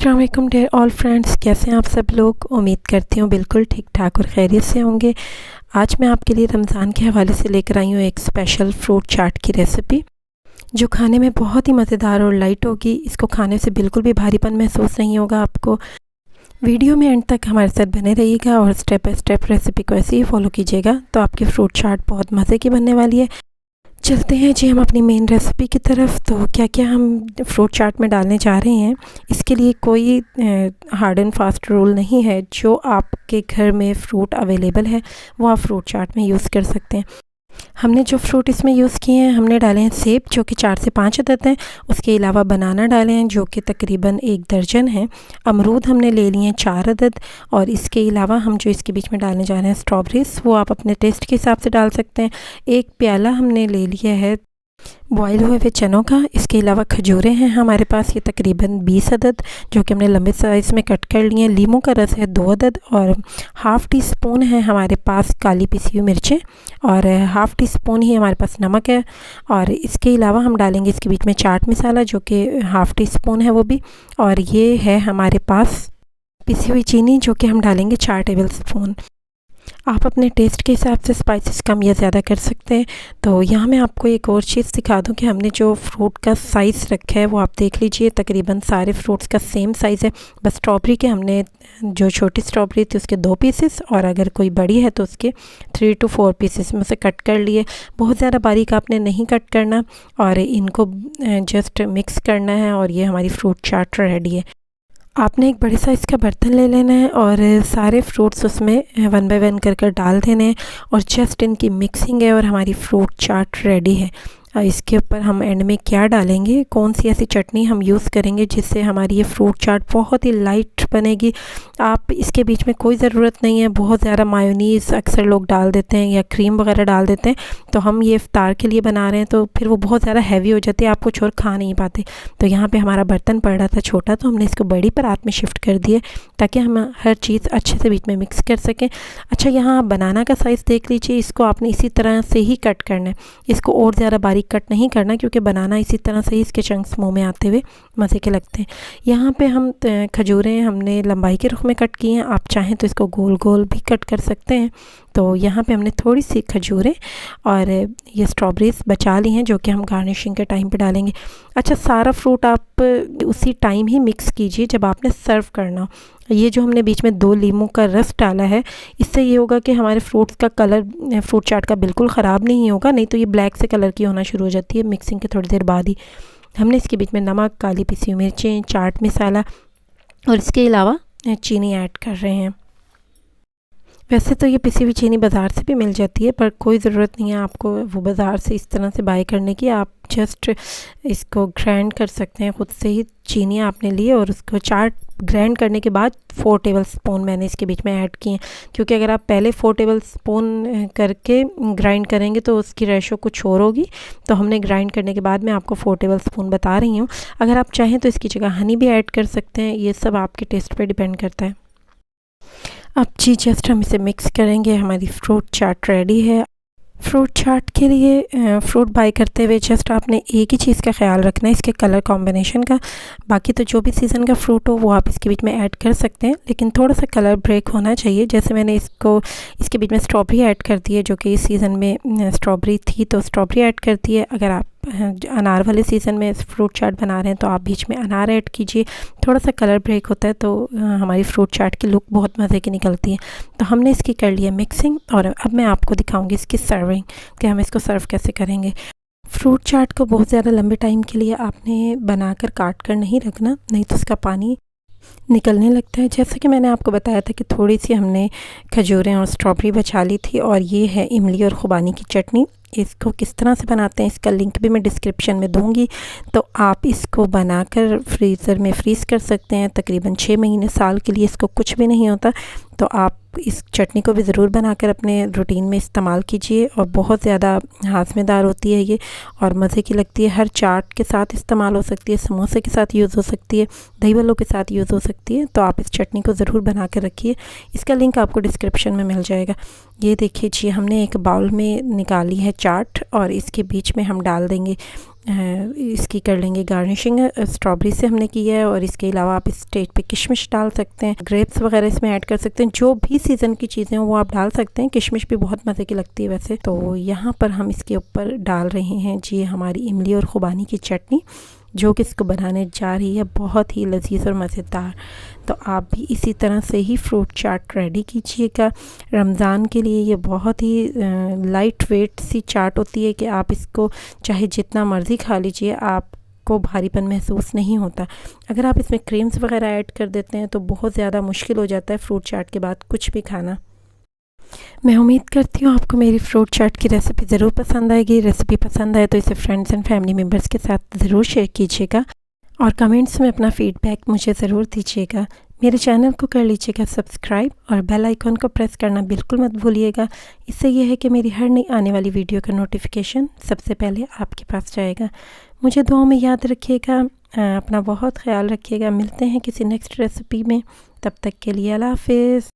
अस्सलाम वालेकुम dear all friends, कैसे हैं आप सब लोग। उम्मीद करती हूँ बिल्कुल ठीक ठाक और खैरियत से होंगे। आज मैं आपके लिए रमज़ान के हवाले से लेकर आई हूँ एक स्पेशल फ्रूट चाट की रेसिपी जो खाने में बहुत ही मज़ेदार और लाइट होगी। इसको खाने से बिल्कुल भी भारीपन महसूस नहीं होगा आपको। वीडियो में एंड तक हमारे साथ बने रहिएगा और स्टेप बाय स्टेप रेसिपी को ऐसे ही फॉलो कीजिएगा तो आपकी फ्रूट चाट बहुत मज़े की बनने वाली है। चलते हैं जी हम अपनी मेन रेसिपी की तरफ। तो क्या क्या हम फ्रूट चाट में डालने जा रहे हैं, इसके लिए कोई हार्ड एंड फास्ट रूल नहीं है। जो आपके घर में फ्रूट अवेलेबल है वो आप फ्रूट चाट में यूज़ कर सकते हैं। हमने जो फ्रूट इसमें यूज़ किए हैं, हमने डाले हैं सेब जो कि 4 से 5 अदद हैं। उसके अलावा बनाना डाले हैं जो कि तकरीबन 1 दर्जन हैं। अमरूद हमने ले लिए हैं 4 अदद। और इसके अलावा हम जो इसके बीच में डालने जा रहे हैं स्ट्रॉबेरीज़, वो आप अपने टेस्ट के हिसाब से डाल सकते हैं। 1 प्याला हमने ले लिया है बॉयल हुए हुए चनों का। इसके अलावा खजूरें हैं हमारे पास, ये तकरीबन 20 अदद जो कि हमने लंबे साइज़ में कट कर लिए हैं। लीमू का रस है 2 अदद और हाफ़ टी स्पून है हमारे पास काली पिसी हुई मिर्चें और हाफ़ टी स्पून ही हमारे पास नमक है। और इसके अलावा हम डालेंगे इसके बीच में चाट मसाला जो कि हाफ़ टी स्पून है वो भी। और ये है हमारे पास पिसी हुई चीनी जो कि हम डालेंगे 4 टेबल स्पून। आप अपने टेस्ट के हिसाब से स्पाइसेस कम या ज़्यादा कर सकते हैं। तो यहाँ मैं आपको एक और चीज़ दिखा दूँ कि हमने जो फ्रूट का साइज़ रखा है वो आप देख लीजिए, तकरीबन सारे फ्रूट्स का सेम साइज़ है। बस स्ट्रॉबेरी के हमने जो छोटी स्ट्रॉबेरी थी उसके 2 पीसेस और अगर कोई बड़ी है तो उसके 3 to 4 पीसेस में उसे कट कर लिए। बहुत ज़्यादा बारीक आपने नहीं कट करना और इनको जस्ट मिक्स करना है और ये हमारी फ्रूट चाट रेडी है। आपने एक बड़े साइज़ का बर्तन ले लेना है और सारे फ्रूट्स उसमें 1 बाय 1 कर डाल देने हैं और जस्ट इनकी मिक्सिंग है और हमारी फ्रूट चाट रेडी है। इसके ऊपर हम एंड में क्या डालेंगे, कौन सी ऐसी चटनी हम यूज़ करेंगे जिससे हमारी ये फ्रूट चाट बहुत ही लाइट बनेगी। आप इसके बीच में कोई ज़रूरत नहीं है बहुत ज़्यादा मायोनीज़ अक्सर लोग डाल देते हैं या क्रीम वगैरह डाल देते हैं। तो हम ये इफ्तार के लिए बना रहे हैं तो फिर वो बहुत ज़्यादा हैवी हो जाती है, आप कुछ और खा नहीं पाते। तो यहाँ पे हमारा बर्तन पड़ रहा था छोटा तो हमने इसको बड़ी परात में शिफ्ट कर दिए ताकि हम हर चीज़ अच्छे से बीच में मिक्स कर सकें। अच्छा, यहाँ आप बनाना का साइज़ देख लीजिए, इसको आपने इसी तरह से ही कट करना है। इसको और ज़्यादा बारीक कट नहीं करना क्योंकि बनाना इसी तरह से ही इसके चंक्स मुंह में आते हुए मज़े के लगते हैं। यहाँ पे हम खजूरें हमने लंबाई के रुख में कट की हैं, आप चाहें तो इसको गोल गोल भी कट कर सकते हैं। तो यहाँ पे हमने थोड़ी सी खजूरें और ये स्ट्रॉबेरीज़ बचा ली हैं जो कि हम गार्निशिंग के टाइम पे डालेंगे। अच्छा, सारा फ्रूट आप उसी टाइम ही मिक्स कीजिए जब आपने सर्व करना। ये जो हमने बीच में 2 लीमू का रस डाला है, इससे ये होगा कि हमारे फ्रूट्स का कलर फ्रूट चाट का बिल्कुल ख़राब नहीं होगा, नहीं तो ये ब्लैक से कलर की होना शुरू हो जाती है मिक्सिंग के थोड़ी देर बाद ही। हमने इसके बीच में नमक, काली पिसी हुई मिर्चें, चाट मसाला और इसके अलावा चीनी ऐड कर रहे हैं। वैसे तो ये पिसी हुई चीनी बाज़ार से भी मिल जाती है पर कोई ज़रूरत नहीं है आपको वो बाज़ार से इस तरह से बाय करने की। आप जस्ट इसको ग्राइंड कर सकते हैं खुद से ही। चीनी आपने ली और उसको चाट ग्राइंड करने के बाद 4 टेबल स्पून मैंने इसके बीच में ऐड किए, क्योंकि अगर आप पहले 4 टेबल स्पून करके ग्राइंड करेंगे तो उसकी रेशो कुछ और होगी। तो हमने ग्राइंड करने के बाद मैं आपको 4 टेबल स्पून बता रही हूँ। अगर आप चाहें तो इसकी जगह हनी भी ऐड कर सकते हैं, ये सब आपके टेस्ट पर डिपेंड करता है। अब जी जस्ट हम इसे मिक्स करेंगे, हमारी फ्रूट चाट रेडी है। फ्रूट चाट के लिए फ्रूट बाय करते हुए जस्ट आपने एक ही चीज़ का ख्याल रखना है, इसके कलर कॉम्बिनेशन का। बाकी तो जो भी सीज़न का फ्रूट हो वो आप इसके बीच में ऐड कर सकते हैं, लेकिन थोड़ा सा कलर ब्रेक होना चाहिए। जैसे मैंने इसके बीच में स्ट्रॉबेरी ऐड कर दी है जो कि इस सीज़न में स्ट्रॉबेरी थी तो स्ट्रॉबेरी ऐड कर दी है। अगर आप अनार वाले सीज़न में फ्रूट चाट बना रहे हैं तो आप बीच में अनार ऐड कीजिए। थोड़ा सा कलर ब्रेक होता है तो हमारी फ्रूट चाट की लुक बहुत मज़े की निकलती है। तो हमने इसकी कर लिया मिक्सिंग और अब मैं आपको दिखाऊंगी इसकी सर्विंग कि हम इसको सर्व कैसे करेंगे। फ्रूट चाट को बहुत ज़्यादा लंबे टाइम के लिए आपने बनाकर काट कर नहीं रखना, नहीं तो उसका पानी निकलने लगता है। जैसा कि मैंने आपको बताया था कि थोड़ी सी हमने खजूरें और स्ट्रॉबेरी बचा ली थी और ये है इमली और खुबानी की चटनी। इसको किस तरह से बनाते हैं इसका लिंक भी मैं डिस्क्रिप्शन में दूंगी, तो आप इसको बनाकर फ्रीज़र में फ्रीज़ कर सकते हैं तकरीबन 6 महीने साल के लिए। इसको कुछ भी नहीं होता। तो आप इस चटनी को भी ज़रूर बनाकर अपने रूटीन में इस्तेमाल कीजिए और बहुत ज़्यादा हाज़मेदार होती है ये और मज़े की लगती है। हर चाट के साथ इस्तेमाल हो सकती है, समोसे के साथ यूज़ हो सकती है, दही बल्लों के साथ यूज़ हो सकती है। तो आप इस चटनी को ज़रूर बना कर रखिए, इसका लिंक आपको डिस्क्रिप्शन में मिल जाएगा। ये देखिए जी, हमने एक बाउल में निकाली है चाट और इसके बीच में हम डाल देंगे इसकी कर लेंगे गार्निशिंग। स्ट्रॉबेरी से हमने किया है और इसके अलावा आप इस स्टेज पे किशमिश डाल सकते हैं, ग्रेप्स वगैरह इसमें ऐड कर सकते हैं। जो भी सीज़न की चीज़ें हैं वो आप डाल सकते हैं। किशमिश भी बहुत मज़े की लगती है वैसे। तो यहाँ पर हम इसके ऊपर डाल रहे हैं जी हमारी इमली और खुबानी की चटनी, जो कि इसको बनाने जा रही है बहुत ही लजीज और मज़ेदार। तो आप भी इसी तरह से ही फ्रूट चाट रेडी कीजिएगा। रमज़ान के लिए ये बहुत ही लाइट वेट सी चाट होती है कि आप इसको चाहे जितना मर्ज़ी खा लीजिए, आपको भारीपन महसूस नहीं होता। अगर आप इसमें क्रीम्स वगैरह ऐड कर देते हैं तो बहुत ज़्यादा मुश्किल हो जाता है फ्रूट चाट के बाद कुछ भी खाना। मैं उम्मीद करती हूँ आपको मेरी फ्रूट चाट की रेसिपी ज़रूर पसंद आएगी। रेसिपी पसंद आए तो इसे फ्रेंड्स एंड फैमिली मेम्बर्स के साथ ज़रूर शेयर कीजिएगा और कमेंट्स में अपना फ़ीडबैक मुझे ज़रूर दीजिएगा। मेरे चैनल को कर लीजिएगा सब्सक्राइब और बेल आइकन को प्रेस करना बिल्कुल मत भूलिएगा। इससे यह है कि मेरी हर नई आने वाली वीडियो का नोटिफिकेशन सबसे पहले आपके पास जाएगा। मुझे दुआओं में याद रखिएगा, अपना बहुत ख्याल रखिएगा। मिलते हैं किसी नेक्स्ट रेसिपी में, तब तक के लिए अल्लाह हाफ़िज़।